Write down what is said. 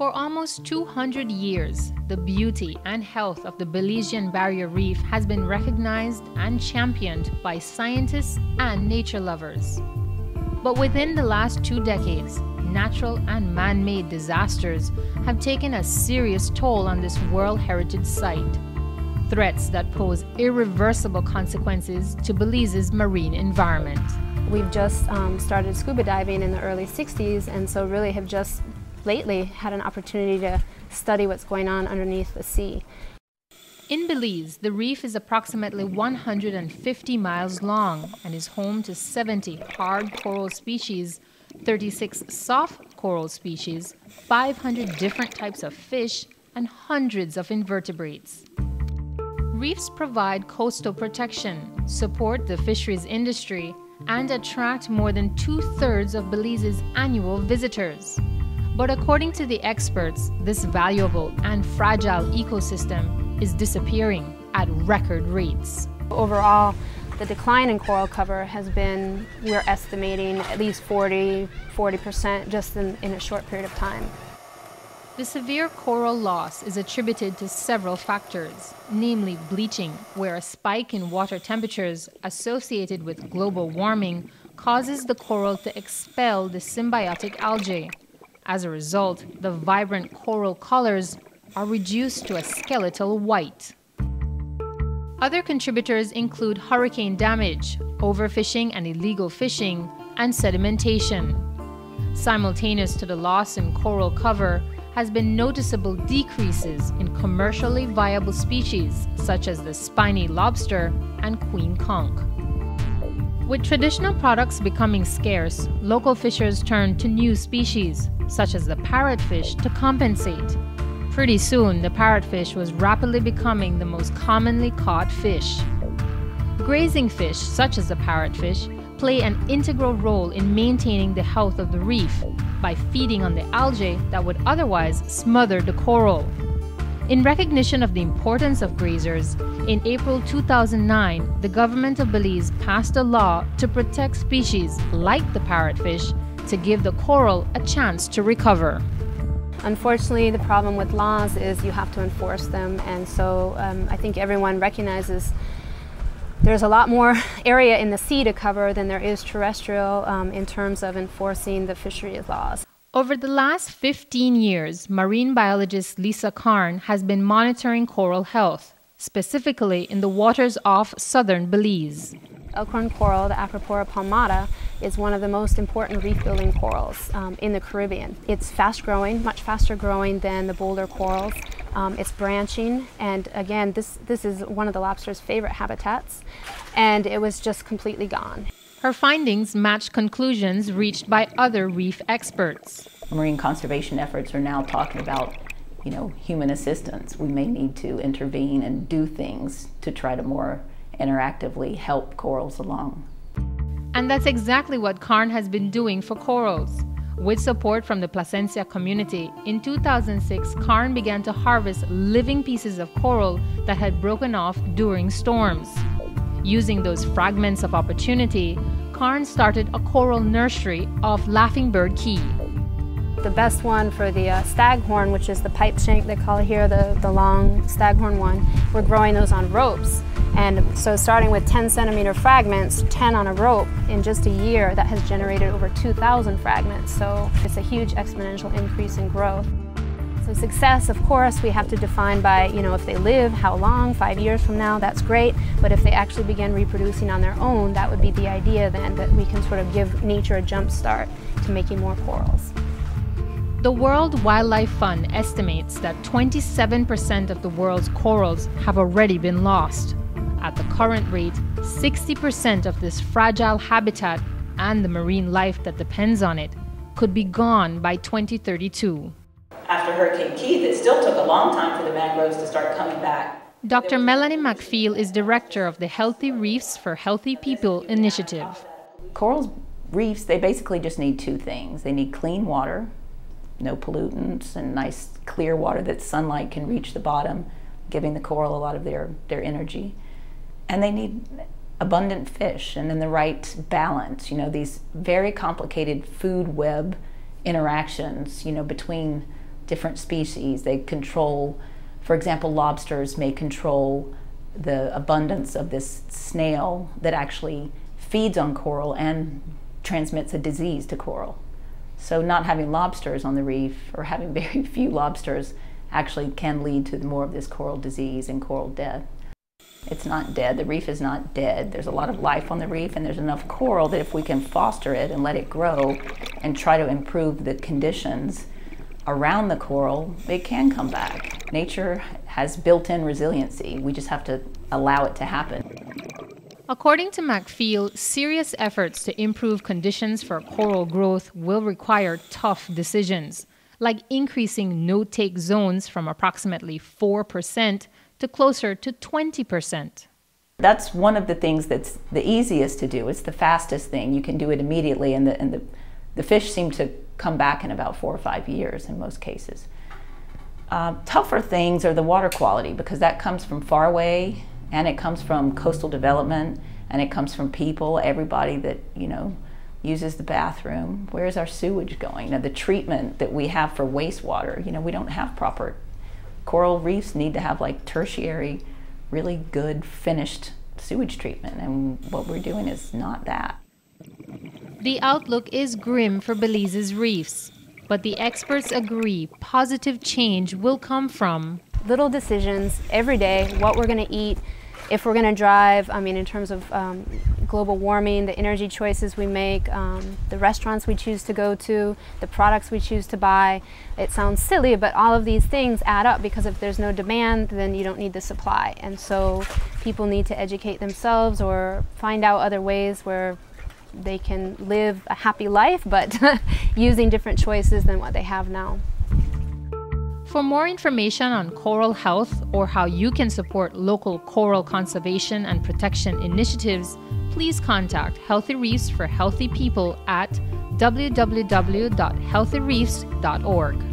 For almost 200 years, the beauty and health of the Belizean Barrier Reef has been recognized and championed by scientists and nature lovers. But within the last 2 decades, natural and man-made disasters have taken a serious toll on this World Heritage Site. Threats that pose irreversible consequences to Belize's marine environment. We've just started scuba diving in the early 60s, and so really have just lately had an opportunity to study what's going on underneath the sea. In Belize, the reef is approximately 150 miles long and is home to 70 hard coral species, 36 soft coral species, 500 different types of fish, and hundreds of invertebrates. Reefs provide coastal protection, support the fisheries industry, and attract more than 2/3 of Belize's annual visitors. But according to the experts, this valuable and fragile ecosystem is disappearing at record rates. Overall, the decline in coral cover has been, we're estimating, at least 40% just in a short period of time. The severe coral loss is attributed to several factors, namely bleaching, where a spike in water temperatures associated with global warming causes the coral to expel the symbiotic algae. As a result, the vibrant coral colors are reduced to a skeletal white. Other contributors include hurricane damage, overfishing and illegal fishing, and sedimentation. Simultaneous to the loss in coral cover has been noticeable decreases in commercially viable species such as the spiny lobster and queen conch. With traditional products becoming scarce, local fishers turn to new species, such as the parrotfish, to compensate. Pretty soon, the parrotfish was rapidly becoming the most commonly caught fish. Grazing fish, such as the parrotfish, play an integral role in maintaining the health of the reef by feeding on the algae that would otherwise smother the coral. In recognition of the importance of grazers, in April 2009, the government of Belize passed a law to protect species like the parrotfish to give the coral a chance to recover. Unfortunately, the problem with laws is you have to enforce them, and so I think everyone recognizes there's a lot more area in the sea to cover than there is terrestrial in terms of enforcing the fisheries laws. Over the last 15 years, marine biologist Lisa Karn has been monitoring coral health, specifically in the waters off southern Belize. Elkhorn coral, the Acropora palmata, is one of the most important reef-building corals in the Caribbean. It's fast-growing, much faster growing than the boulder corals. It's branching, and again, this is one of the lobster's favorite habitats, and it was just completely gone. Her findings matched conclusions reached by other reef experts. Marine conservation efforts are now talking about, human assistance. We may need to intervene and do things to try to more interactively help corals along. And that's exactly what Karn has been doing for corals. With support from the Placencia community, in 2006, Karn began to harvest living pieces of coral that had broken off during storms. Using those fragments of opportunity, Karn started a coral nursery off Laughing Bird Key. The best one for the staghorn, which is the pipe shank they call it here, the long staghorn one, we're growing those on ropes. And so starting with 10-centimeter fragments, 10 on a rope, in just a year, that has generated over 2,000 fragments. So it's a huge exponential increase in growth. So success, of course, we have to define by, if they live, how long, 5 years from now, that's great. But if they actually begin reproducing on their own, that would be the idea then, that we can sort of give nature a jump start to making more corals. The World Wildlife Fund estimates that 27% of the world's corals have already been lost. At the current rate, 60% of this fragile habitat and the marine life that depends on it could be gone by 2032. After Hurricane Keith, it still took a long time for the mangroves to start coming back. Dr. Melanie McPhail is director of the Healthy Reefs for Healthy People initiative. Coral reefs, they basically just need 2 things. They need clean water, no pollutants, and nice clear water that sunlight can reach the bottom, giving the coral a lot of their energy. And they need abundant fish and in the right balance. These very complicated food web interactions, between different species. They control, for example, lobsters may control the abundance of this snail that actually feeds on coral and transmits a disease to coral. So not having lobsters on the reef, or having very few lobsters, actually can lead to more of this coral disease and coral death. It's not dead. The reef is not dead. There's a lot of life on the reef, and there's enough coral that if we can foster it and let it grow and try to improve the conditions around the coral, it can come back. Nature has built-in resiliency. We just have to allow it to happen. According to McFeel, serious efforts to improve conditions for coral growth will require tough decisions, like increasing no-take zones from approximately 4% to closer to 20%. That's one of the things that's the easiest to do. It's the fastest thing. You can do it immediately, and the fish seem to come back in about 4 or 5 years in most cases. Tougher things are the water quality, because that comes from far away, and it comes from coastal development, and it comes from people, everybody that, you know, uses the bathroom. Where's our sewage going? Now, the treatment that we have for wastewater, you know, we don't have proper. Coral reefs need to have like tertiary, really good finished sewage treatment, and what we're doing is not that. The outlook is grim for Belize's reefs, but the experts agree positive change will come from little decisions every day, what we're going to eat, if we're going to drive, I mean, in terms of global warming, the energy choices we make, the restaurants we choose to go to, the products we choose to buy. It sounds silly, but all of these things add up, because if there's no demand, then you don't need the supply. And so people need to educate themselves or find out other ways where they can live a happy life, but using different choices than what they have now. For more information on coral health or how you can support local coral conservation and protection initiatives, please contact Healthy Reefs for Healthy People at www.healthyreefs.org.